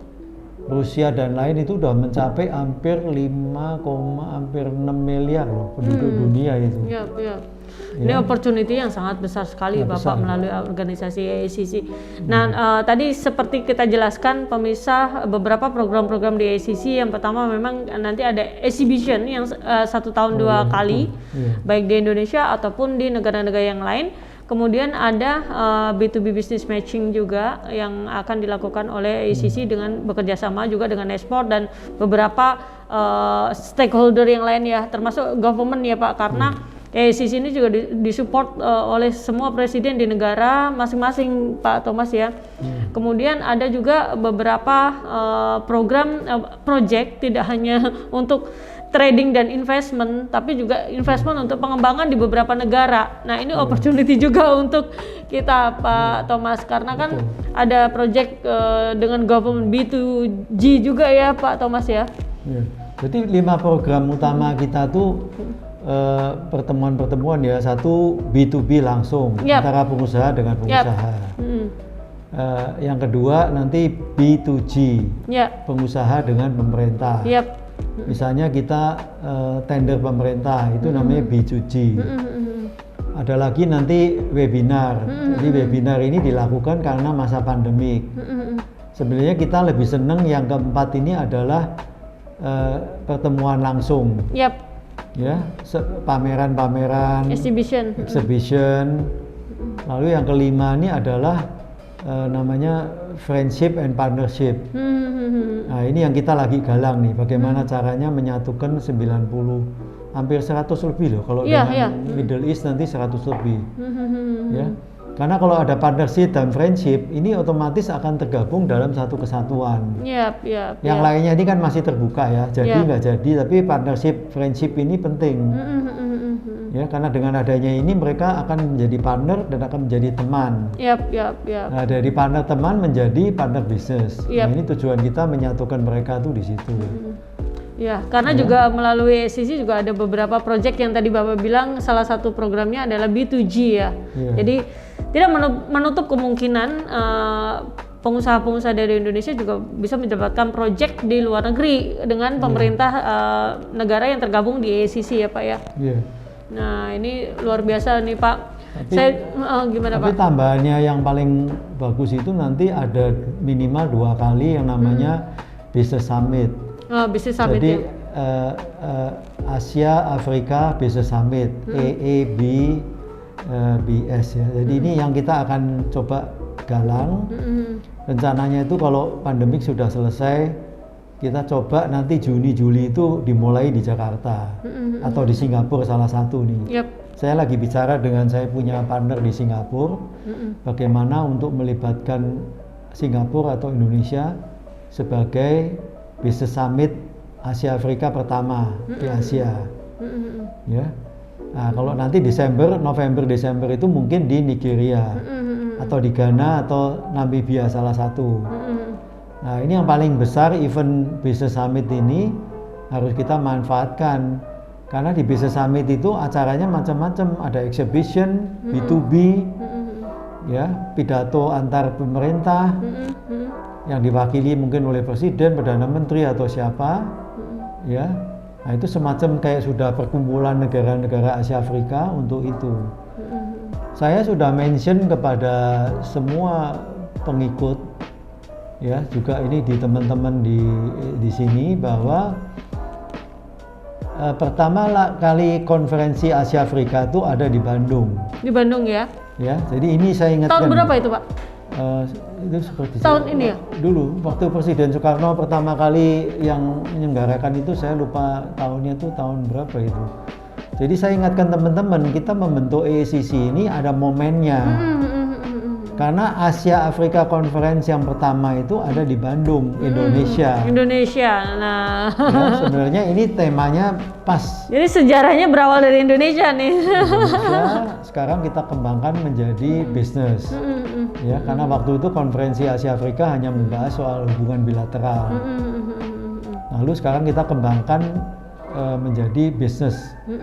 Rusia dan lain itu sudah mencapai hampir 5,6 miliar loh penduduk dunia itu. Ini opportunity yang sangat besar sekali Bapak melalui organisasi AACC. Nah, tadi seperti kita jelaskan pemirsa beberapa program-program di AACC. Yang pertama memang nanti ada exhibition yang 1 tahun 2 kali, baik di Indonesia ataupun di negara-negara yang lain. Kemudian ada B2B business matching juga yang akan dilakukan oleh AACC dengan bekerja sama juga dengan Nexport dan beberapa stakeholder yang lain ya, termasuk government ya Pak, karena AACC ini juga disupport oleh semua presiden di negara masing-masing Pak Thomas ya. Kemudian ada juga beberapa program project tidak hanya untuk trading dan investment, tapi juga investment untuk pengembangan di beberapa negara. Nah, ini opportunity juga untuk kita, Pak Thomas, karena kan ada project dengan government B2G juga ya, Pak Thomas ya. Ya. Jadi 5 program utama kita tuh pertemuan-pertemuan ya, satu B2B langsung antara pengusaha dengan pengusaha. Yang kedua nanti B2G, pengusaha dengan pemerintah. Misalnya kita tender pemerintah itu namanya B2G. Ada lagi nanti webinar. Jadi webinar ini dilakukan karena masa pandemik. Sebenarnya kita lebih senang yang keempat ini adalah pertemuan langsung. Ya, pameran-pameran, exhibition. Lalu yang kelima ini adalah namanya friendship and partnership. Nah, ini yang kita lagi galang nih, bagaimana caranya menyatukan 90, hampir 100 lebih loh, kalau dengan Middle East nanti 100 lebih. Ya. Karena kalau ada partnership dan friendship, ini otomatis akan tergabung dalam satu kesatuan. Yang lainnya ini kan masih terbuka ya, jadi nggak jadi, tapi partnership, friendship ini penting. Ya, karena dengan adanya ini mereka akan menjadi partner dan akan menjadi teman. Nah, dari partner teman menjadi partner bisnis. Nah, ini tujuan kita menyatukan mereka tuh di situ. Ya, karena juga melalui ACC juga ada beberapa proyek yang tadi Bapak bilang salah satu programnya adalah B2G ya. Jadi tidak menutup kemungkinan pengusaha-pengusaha dari Indonesia juga bisa mendapatkan proyek di luar negeri dengan pemerintah negara yang tergabung di ACC ya Pak ya. Nah, ini luar biasa nih Pak. Gimana Pak? Tapi tambahannya yang paling bagus itu nanti ada minimal 2 kali yang namanya Business Summit. Business Summit. Jadi Asia Afrika Business Summit, AABS ya. Jadi ini yang kita akan coba galang. Rencananya itu kalau pandemik sudah selesai, kita coba nanti Juni-Juli itu dimulai di Jakarta atau di Singapura salah satu nih. Saya lagi bicara dengan saya punya partner di Singapura, bagaimana untuk melibatkan Singapura atau Indonesia sebagai Business Summit Asia Afrika pertama di Asia. Ya. Nah, kalau nanti November Desember itu mungkin di Nigeria atau di Ghana atau Namibia salah satu. Nah, ini yang paling besar event Business Summit ini harus kita manfaatkan, karena di Business Summit itu acaranya macam-macam, ada exhibition, B2B, ya, pidato antar pemerintah yang diwakili mungkin oleh presiden, perdana menteri atau siapa, ya. Nah, itu semacam kayak sudah perkumpulan negara-negara Asia Afrika untuk itu. Saya sudah mention kepada semua pengikut, ya, juga ini di teman-teman di sini bahwa pertama kali konferensi Asia Afrika itu ada di Bandung. Di Bandung ya? Ya, jadi ini saya ingatkan. Tahun berapa itu Pak? Itu seperti tahun ini ya? Dulu waktu Presiden Soekarno pertama kali yang menyelenggarakan itu, saya lupa tahunnya tuh tahun berapa itu. Jadi saya ingatkan teman-teman, kita membentuk AACC ini ada momennya. Karena Asia Afrika Conference yang pertama itu ada di Bandung, Indonesia. Nah, ya, sebenarnya ini temanya pas. Jadi sejarahnya berawal dari Indonesia nih. Indonesia sekarang kita kembangkan menjadi bisnis. Ya, karena waktu itu konferensi Asia Afrika hanya membahas soal hubungan bilateral. Lalu sekarang kita kembangkan menjadi bisnis,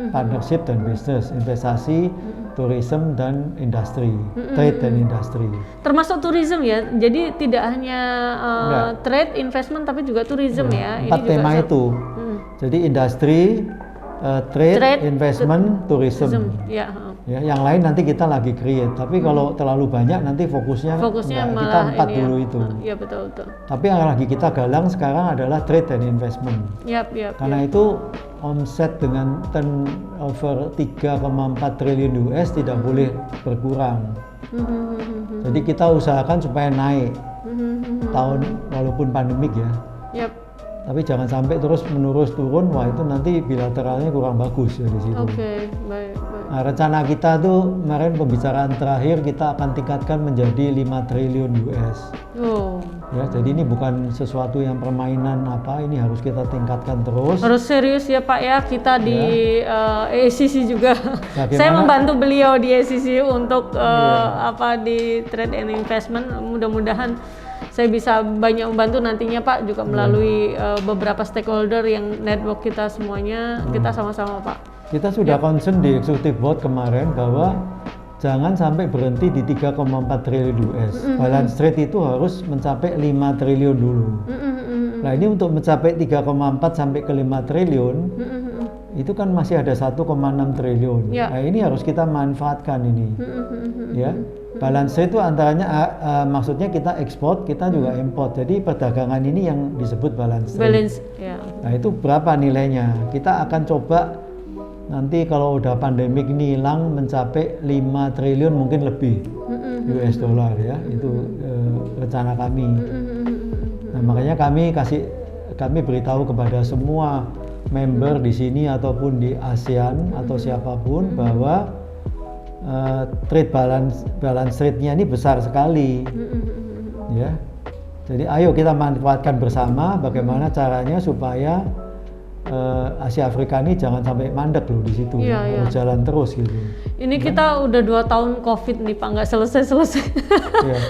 partnership dan bisnis, investasi, tourism dan industri, trade dan industri. Termasuk tourism ya, jadi tidak hanya trade, investment, tapi juga tourism ya. 4 tema itu. Jadi industri, trade, investment, tourism. Ya, yang lain nanti kita lagi create. Tapi kalau terlalu banyak nanti fokusnya kita 4 dulu itu. Iya betul. Tapi yang lagi kita galang sekarang adalah trade dan investment. Karena itu omset dengan turnover 3,4 triliun US tidak boleh berkurang. Jadi kita usahakan supaya naik tahun walaupun pandemik ya. Tapi jangan sampai terus turun, wah itu nanti bilateralnya kurang bagus ya di situ. Baik. Nah, rencana kita tuh kemarin pembicaraan terakhir kita akan tingkatkan menjadi 5 triliun US. Oh. Ya, jadi ini bukan sesuatu yang permainan apa, ini harus kita tingkatkan terus. Harus serius ya Pak ya, kita di ACC juga. Bagaimana? Saya membantu beliau di ACC untuk apa di trade and investment. Mudah-mudahan saya bisa banyak membantu nantinya Pak, juga melalui beberapa stakeholder yang network kita semuanya, kita sama-sama Pak. Kita sudah concern di executive board kemarin bahwa jangan sampai berhenti di 3,4 triliun US. Balance trade itu harus mencapai 5 triliun dulu. Nah ini untuk mencapai 3,4 sampai ke 5 triliun, itu kan masih ada 1,6 triliun. Nah ini harus kita manfaatkan ini. Ya, balance trade itu antaranya maksudnya kita ekspor, kita juga import. Jadi perdagangan ini yang disebut balance trade. Nah itu berapa nilainya? Kita akan coba nanti kalau udah pandemik ini hilang mencapai 5 triliun mungkin lebih US dollar ya, itu rencana kami. Nah makanya kami beritahu kepada semua member di sini ataupun di ASEAN atau siapapun bahwa trade balance rate-nya ini besar sekali. Ya. Jadi ayo kita manfaatkan bersama bagaimana caranya supaya Asia Afrika ini jangan sampai mandek loh di situ, harus jalan terus gitu. Ini kita udah 2 tahun COVID nih Pak, nggak selesai-selesai.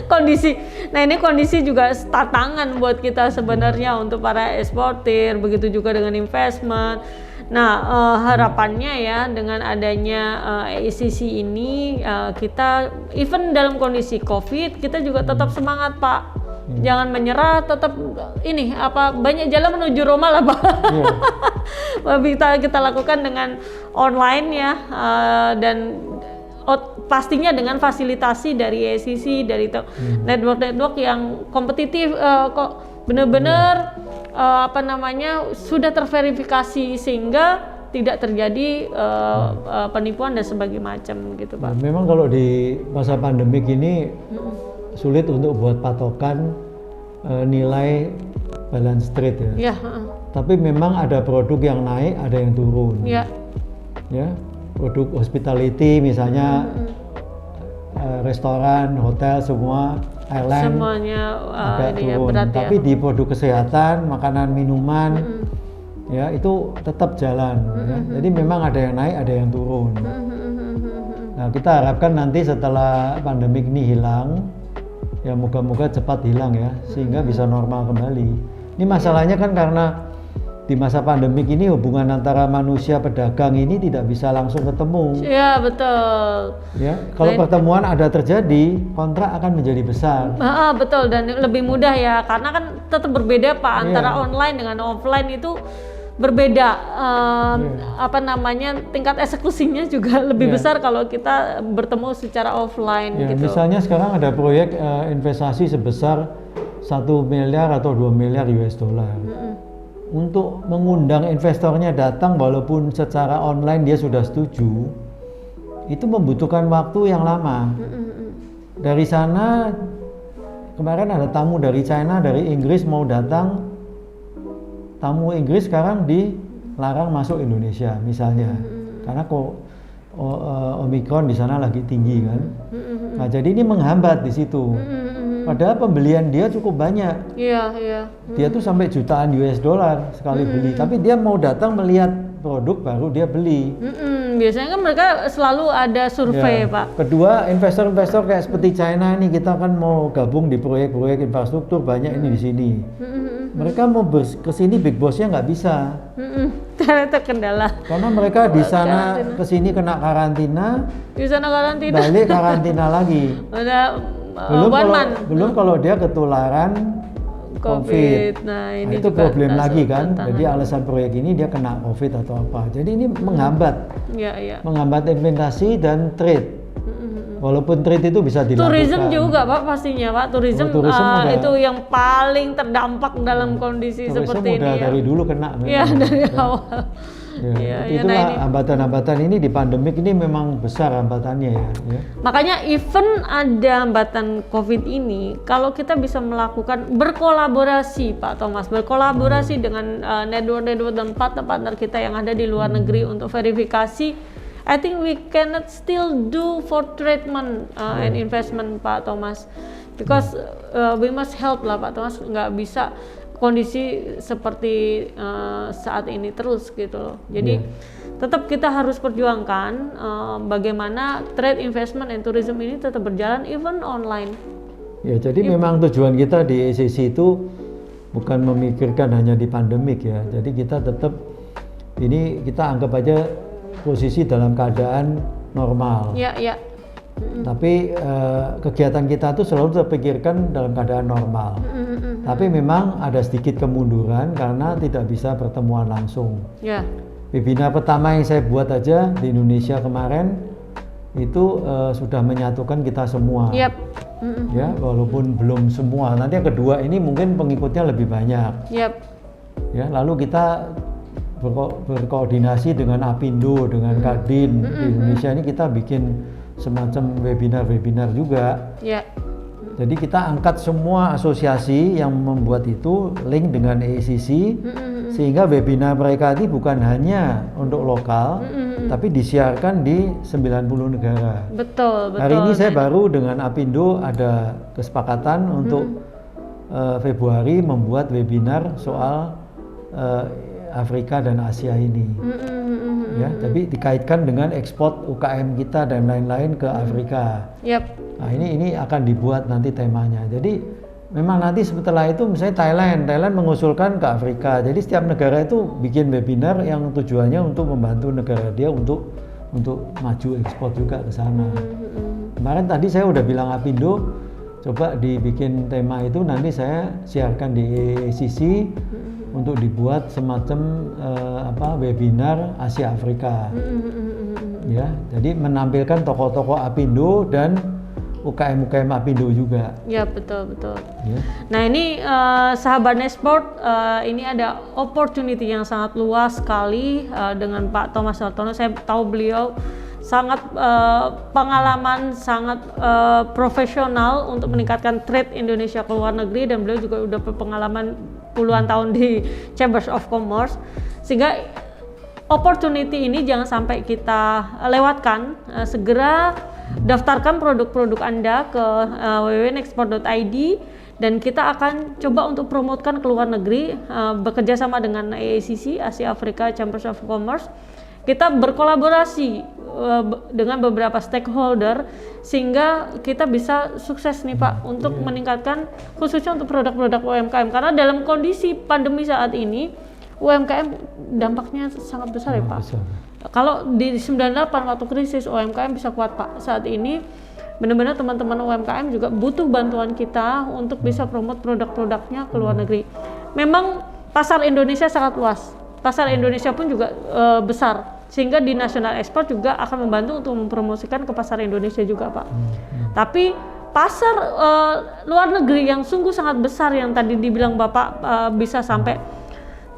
Kondisi, nah ini kondisi juga tantangan buat kita sebenarnya untuk para eksportir, begitu juga dengan investment. Nah harapannya ya dengan adanya ACC ini kita even dalam kondisi COVID kita juga tetap semangat Pak. Jangan menyerah, tetap ini banyak jalan menuju Roma lah Pak. Kita lakukan dengan online ya, dan pastinya dengan fasilitasi dari ACC, dari network yang kompetitif, kok benar-benar sudah terverifikasi sehingga tidak terjadi penipuan dan sebagainya macam gitu Pak. Memang kalau di masa pandemik ini sulit untuk buat patokan nilai balance trade ya. Tapi memang ada produk yang naik, ada yang turun. Ya, produk hospitality misalnya, restoran, hotel semua, airline semuanya agak turun. Berat, tapi di produk kesehatan, makanan, minuman, ya itu tetap jalan. Ya. Jadi memang ada yang naik, ada yang turun. Nah kita harapkan nanti setelah pandemik ini hilang, ya moga-moga cepat hilang ya, sehingga bisa normal kembali. Ini masalahnya kan karena di masa pandemik ini hubungan antara manusia pedagang ini tidak bisa langsung ketemu. Iya betul. Ya, kalau pertemuan ada terjadi, kontrak akan menjadi besar. Betul, dan lebih mudah ya, karena kan tetap berbeda Pak antara online dengan offline itu berbeda. Tingkat eksekusinya juga lebih besar kalau kita bertemu secara offline gitu. Misalnya sekarang ada proyek investasi sebesar 1 miliar atau 2 miliar US dollar. Untuk mengundang investornya datang walaupun secara online dia sudah setuju, itu membutuhkan waktu yang lama. Dari sana kemarin ada tamu dari China, dari Inggris mau datang, tamu Inggris sekarang dilarang masuk Indonesia misalnya, karena Omikron di sana lagi tinggi kan. Nah jadi ini menghambat di situ. Padahal pembelian dia cukup banyak. Dia tuh sampai jutaan US dollar sekali beli, tapi dia mau datang melihat produk baru dia beli. Biasanya kan mereka selalu ada survei Pak. Kedua, investor-investor kayak seperti China ini, kita kan mau gabung di proyek-proyek infrastruktur banyak ini di sini. Mereka mau kesini big bossnya nggak bisa. Karena terkendala. Karena mereka di sana kesini kena karantina. Di sana karantina. Balik karantina lagi. Belum kalau dia ketularan COVID. Nah, ini itu problem lagi kan. Jadi alasan proyek ini dia kena COVID atau apa. Jadi ini menghambat. Menghambat investasi dan trade. Walaupun trade itu bisa dilakukan. Tourism juga Pak pastinya Pak. Tourism itu yang paling terdampak dalam kondisi seperti ini. Dari dulu kena. Dari awal. Itulah hambatan-hambatan ini di pandemik ini memang besar hambatannya ya. Makanya even ada hambatan COVID ini, kalau kita bisa melakukan berkolaborasi Pak Thomas, berkolaborasi dengan network dan partner-partner kita yang ada di luar negeri untuk verifikasi I think we cannot still do for treatment and investment, Pak Thomas, because we must help lah, Pak Thomas. Nggak bisa kondisi seperti saat ini terus gitu loh. Jadi tetap kita harus perjuangkan bagaimana trade, investment, and tourism ini tetap berjalan even online. Ya, jadi memang tujuan kita di ACC itu bukan memikirkan hanya di pandemik ya. Jadi kita tetap ini kita anggap aja posisi dalam keadaan normal. Ya, ya. Tapi kegiatan kita tuh selalu terpikirkan dalam keadaan normal. Tapi memang ada sedikit kemunduran karena tidak bisa pertemuan langsung. Ya. Webinar pertama yang saya buat aja di Indonesia kemarin itu sudah menyatukan kita semua. Yep. Ya, walaupun belum semua. Nanti yang kedua ini mungkin pengikutnya lebih banyak. Yep. Ya, lalu kita berkoordinasi dengan Apindo, dengan Kadin di Indonesia ini kita bikin semacam webinar-webinar juga. Yeah. Jadi kita angkat semua asosiasi yang membuat itu link dengan ACC sehingga webinar mereka ini bukan hanya untuk lokal tapi disiarkan di 90 negara. Betul, betul. Hari ini saya baru dengan Apindo ada kesepakatan untuk Februari membuat webinar soal Afrika dan Asia ini. Ya, tapi dikaitkan dengan ekspor UKM kita dan lain-lain ke Afrika. Yep. Nah, ini akan dibuat nanti temanya. Jadi memang nanti setelah itu misalnya Thailand mengusulkan ke Afrika. Jadi setiap negara itu bikin webinar yang tujuannya untuk membantu negara dia untuk maju ekspor juga ke sana. Kemarin tadi saya udah bilang Apindo coba dibikin tema itu, nanti saya siarkan di ACC untuk dibuat semacam webinar Asia Afrika. Ya, jadi menampilkan tokoh-tokoh Apindo dan UKM Apindo juga. Ya, betul. Ya. Nah, ini sahabat Nextport, ini ada opportunity yang sangat luas sekali dengan Pak Thomas Hartono. Saya tahu beliau sangat pengalaman, sangat profesional untuk meningkatkan trade Indonesia ke luar negeri, dan beliau juga udah berpengalaman puluhan tahun di Chambers of Commerce, sehingga opportunity ini jangan sampai kita lewatkan. Segera daftarkan produk-produk Anda ke www.nextport.id dan kita akan coba untuk promotkan ke luar negeri, bekerja sama dengan AACC, Asia Afrika Chambers of Commerce. Kita berkolaborasi dengan beberapa stakeholder sehingga kita bisa sukses nih Pak untuk meningkatkan khususnya untuk produk-produk UMKM, karena dalam kondisi pandemi saat ini UMKM dampaknya sangat besar ya Pak. Besar. Kalau di 98 waktu krisis UMKM bisa kuat Pak. Saat ini benar-benar teman-teman UMKM juga butuh bantuan kita untuk bisa promote produk-produknya ke luar negeri. Memang pasar Indonesia sangat luas. Pasar Indonesia pun juga besar, sehingga di national export juga akan membantu untuk mempromosikan ke pasar Indonesia juga Pak. Tapi pasar luar negeri yang sungguh sangat besar yang tadi dibilang Bapak bisa sampai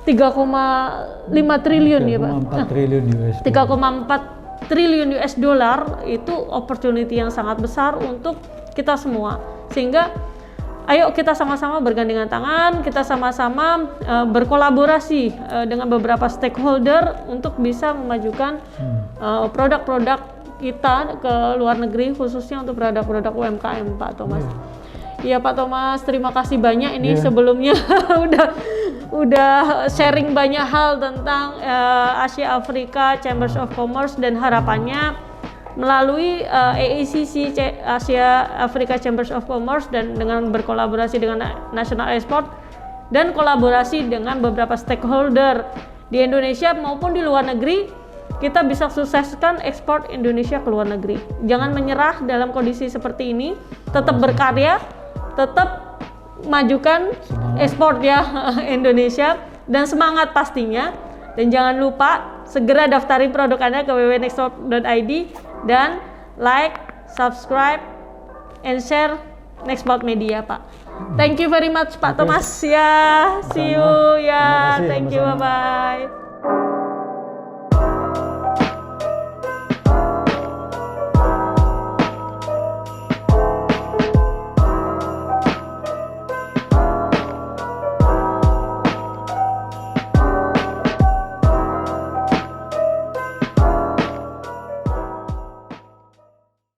3,5 triliun ya Pak. 3,4 triliun US. 3,4 triliun US dollar itu opportunity yang sangat besar untuk kita semua. Sehingga ayo kita sama-sama bergandengan tangan, kita sama-sama berkolaborasi dengan beberapa stakeholder untuk bisa memajukan produk-produk kita ke luar negeri, khususnya untuk produk-produk UMKM Pak Thomas. Iya Pak Thomas, terima kasih banyak ini sebelumnya udah sharing banyak hal tentang Asia Afrika Chambers of Commerce, dan harapannya melalui AACC Asia Afrika Chambers of Commerce dan dengan berkolaborasi dengan National Export dan kolaborasi dengan beberapa stakeholder di Indonesia maupun di luar negeri, kita bisa sukseskan ekspor Indonesia ke luar negeri. Jangan menyerah dalam kondisi seperti ini, tetap berkarya, tetap majukan ekspor ya Indonesia, dan semangat pastinya. Dan jangan lupa segera daftarin produk Anda ke www.nextport.id dan like, subscribe, and share Nextport Media Pak. Thank you very much Pak Thomas ya. See you ya. Thank you, bye bye.